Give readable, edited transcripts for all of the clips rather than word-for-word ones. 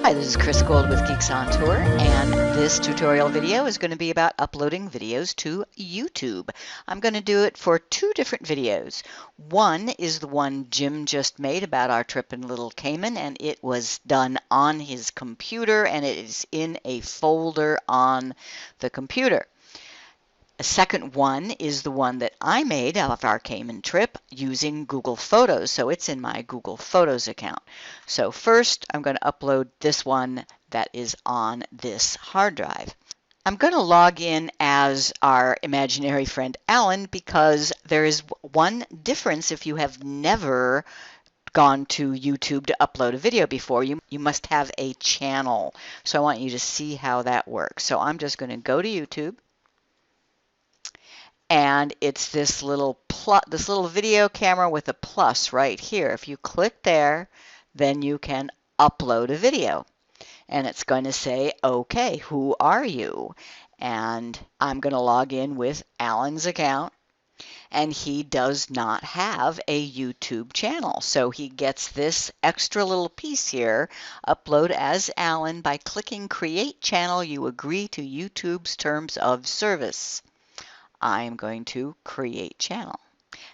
Hi, this is Guld with Geeks On Tour, and this tutorial video is going to be about uploading videos to YouTube. I'm going to do it for two different videos. One is the one Jim just made about our trip in Little Cayman, and it was done on his computer, and it is in a folder on the computer. A second one is the one that I made of our Cayman trip using Google Photos, so it's in my Google Photos account. So first, I'm going to upload this one that is on this hard drive. I'm going to log in as our imaginary friend Alan because there is one difference if you have never gone to YouTube to upload a video before. You must have a channel. So I want you to see how that works. So I'm just going to go to YouTube. And it's this little video camera with a plus right here. If you click there, then you can upload a video. And it's going to say, okay, who are you? And I'm going to log in with Alan's account. And he does not have a YouTube channel. So he gets this extra little piece here, upload as Alan. By clicking Create Channel, you agree to YouTube's terms of service. I'm going to create channel.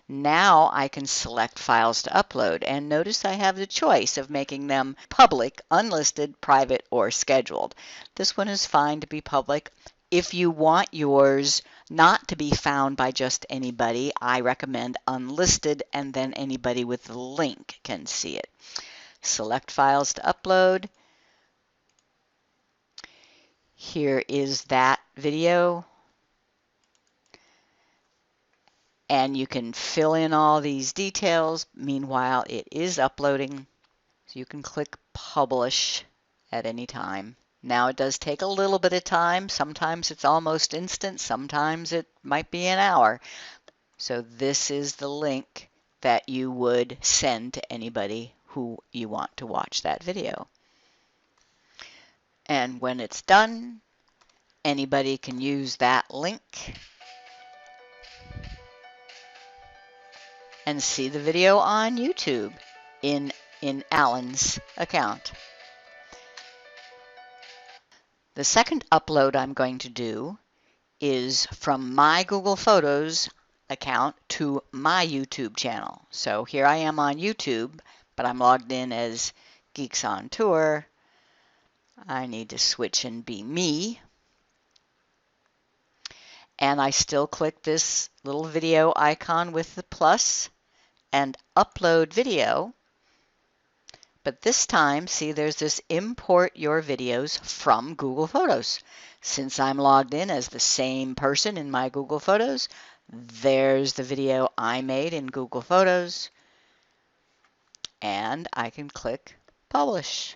Now I can select files to upload, and notice I have the choice of making them public, unlisted, private, or scheduled. This one is fine to be public. If you want yours not to be found by just anybody, I recommend unlisted, and then anybody with the link can see it. Select files to upload. Here is that video. And you can fill in all these details. Meanwhile, it is uploading. So you can click Publish at any time. Now it does take a little bit of time. Sometimes it's almost instant. Sometimes it might be an hour. So this is the link that you would send to anybody who you want to watch that video. And when it's done, anybody can use that link and see the video on YouTube in Alan's account. The second upload I'm going to do is from my Google Photos account to my YouTube channel. So here I am on YouTube, but I'm logged in as Geeks on Tour. I need to switch and be me. And I still click this little video icon with the plus and upload video. But this time, see, there's this import your videos from Google Photos. Since I'm logged in as the same person in my Google Photos, there's the video I made in Google Photos. And I can click Publish.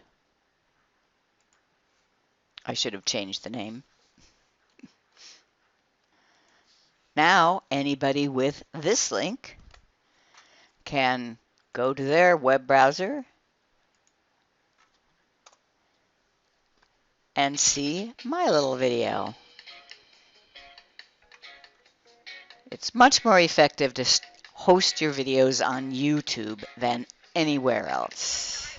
I should have changed the name. Now, anybody with this link can go to their web browser and see my little video. It's much more effective to host your videos on YouTube than anywhere else.